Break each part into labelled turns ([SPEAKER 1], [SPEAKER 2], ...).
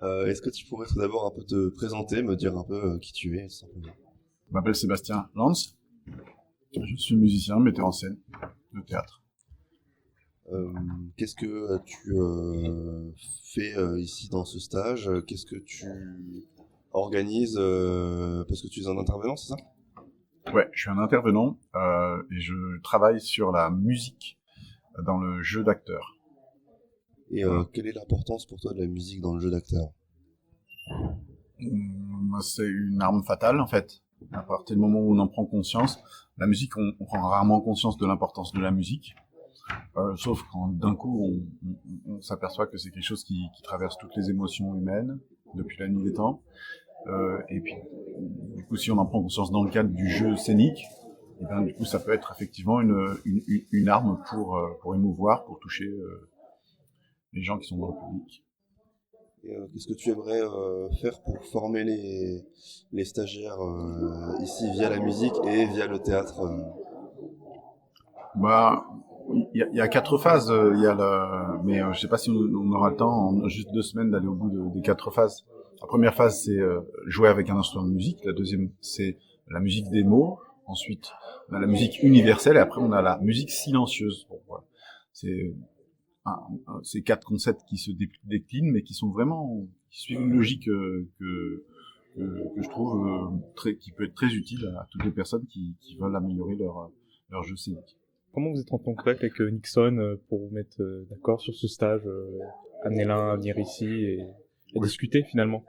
[SPEAKER 1] Est-ce que tu pourrais tout d'abord un peu te présenter, me dire un peu qui tu es, tout simplement?
[SPEAKER 2] Je m'appelle Sébastien Lantz, je suis musicien, metteur en scène de théâtre.
[SPEAKER 1] Euh, Qu'est-ce que tu fais ici dans ce stage? Qu'est-ce que tu organises parce que tu es un intervenant, c'est ça?
[SPEAKER 2] Ouais, je suis un intervenant et je travaille sur la musique dans le jeu d'acteur.
[SPEAKER 1] Et
[SPEAKER 2] Voilà.
[SPEAKER 1] quelle est l'importance pour toi de la musique dans le jeu d'acteur?
[SPEAKER 2] C'est une arme fatale en fait. À partir du moment où on en prend conscience, la musique, on prend rarement conscience de l'importance de la musique, sauf quand d'un coup on s'aperçoit que c'est quelque chose qui traverse toutes les émotions humaines depuis la nuit des temps. Et puis, du coup, si on en prend conscience dans le cadre du jeu scénique, et ben, du coup, ça peut être effectivement une arme pour émouvoir, pour toucher les gens qui sont dans le public.
[SPEAKER 1] Et qu'est-ce que tu aimerais faire pour former les stagiaires ici via la musique et via le théâtre
[SPEAKER 2] Bah, il y a quatre phases. Mais je sais pas si on aura le temps en juste 2 semaines d'aller au bout des quatre phases. La première phase, c'est jouer avec un instrument de musique. La deuxième, c'est la musique des mots. Ensuite, on a la musique universelle et après, on a la musique silencieuse. Bon, voilà. C'est ces quatre concepts qui se déclinent, mais qui sont vraiment, qui suivent une logique que je trouve qui peut être très utile à toutes les personnes qui veulent améliorer leur jeu scénique.
[SPEAKER 3] Comment vous êtes en contact avec Nixon pour vous mettre d'accord sur ce stage, amener l'un à venir ici et à
[SPEAKER 2] Oui.
[SPEAKER 3] discuter finalement?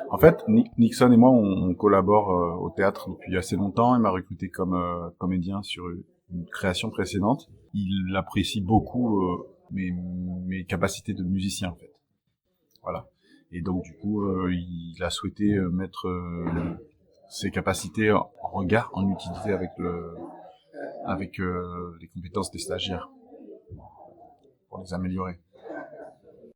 [SPEAKER 2] En fait, Nixon et moi, on collabore au théâtre depuis assez longtemps. Il m'a recruté comme comédien sur une création précédente. Il apprécie beaucoup mes capacités de musicien, en fait. Voilà. Et donc, du coup, il a souhaité mettre ses capacités en regard, en utilité avec les compétences des stagiaires pour les améliorer.